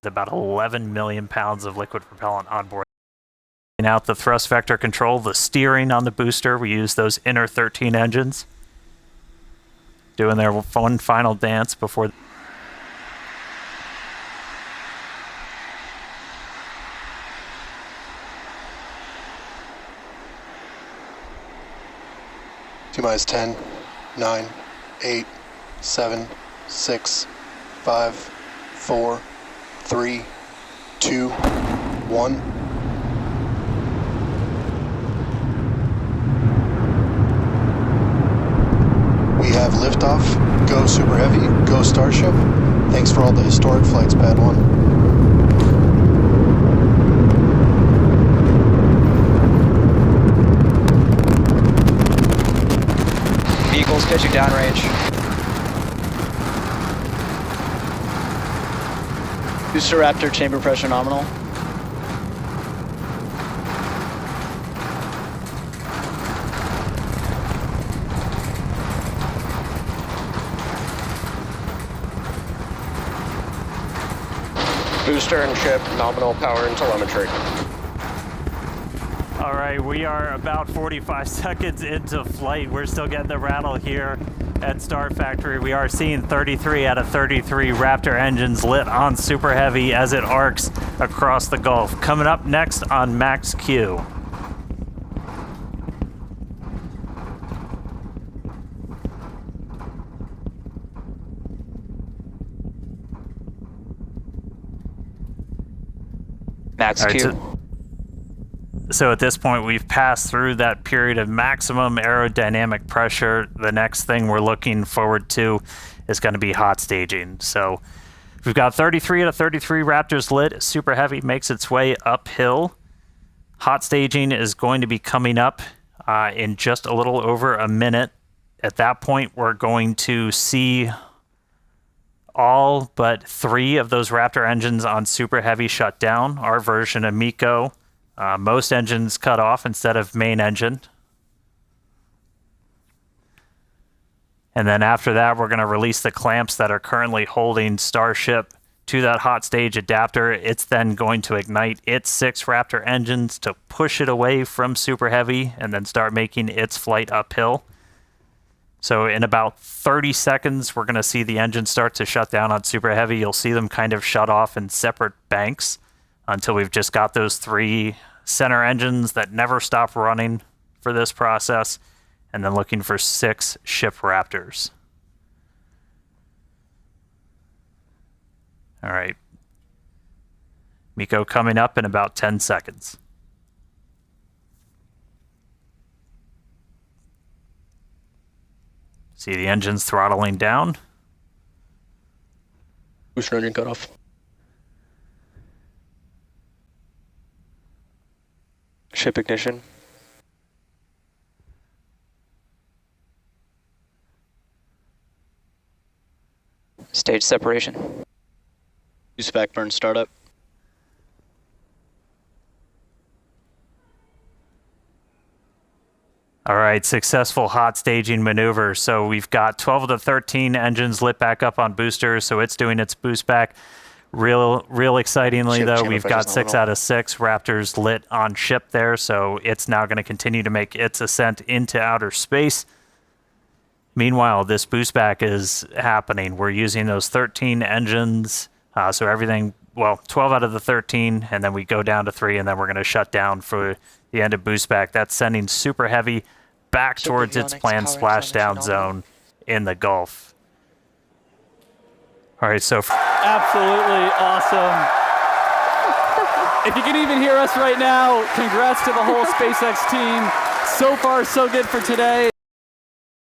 about 11 million pounds of liquid propellant on board. Out the thrust vector control, the steering on the booster, we use those inner 13 engines. Doing their one final dance before. T-minus 10, 9, 8, 7, 6, 5, 4, 3, 2, 1. We have liftoff. Go Super Heavy. Go Starship. Thanks for all the historic flights, Pad 1. Vehicles pitching downrange. Booster Raptor chamber pressure nominal. Booster and ship, nominal power and telemetry. All right, we are about 45 seconds into flight. We're still getting the rattle here at Star Factory. We are seeing 33 out of 33 Raptor engines lit on Super Heavy as it arcs across the Gulf. Coming up next on Max Q. Max Q. So at this point, we've passed through that period of maximum aerodynamic pressure. The next thing we're looking forward to is going to be hot staging. So we've got 33 out of 33 Raptors lit. Super Heavy makes its way uphill. Hot staging is going to be coming up in just a little over a minute. At that point, we're going to see all but 3 of those Raptor engines on Super Heavy shut down. Our version of MECO. Most engines cut off instead of main engine. And then after that, we're going to release the clamps that are currently holding Starship to that hot stage adapter. It's then going to ignite its 6 Raptor engines to push it away from Super Heavy and then start making its flight uphill. So in about 30 seconds, we're going to see the engine start to shut down on Super Heavy. You'll see them kind of shut off in separate banks until we've just got those 3 center engines that never stop running for this process, and then looking for 6 ship Raptors. All right. MECO coming up in about 10 seconds. See the engines throttling down. Booster engine cutoff. Ship ignition. Stage separation. Use backburn startup. All right, successful hot staging maneuver. So we've got 12 of the 13 engines lit back up on boosters, so it's doing its boost back. Real excitingly, though, we've got 6 out of 6 Raptors lit on ship there, so it's now going to continue to make its ascent into outer space. Meanwhile, this boost back is happening. We're using those 13 engines, so everything, well, 12 out of the 13, and then we go down to 3, and then we're going to shut down for the end of boost back. That's sending Super Heavy back towards its planned splashdown zone in the Gulf. All right, so absolutely awesome. If you can even hear us right now, congrats to the whole SpaceX team. So far, so good for today.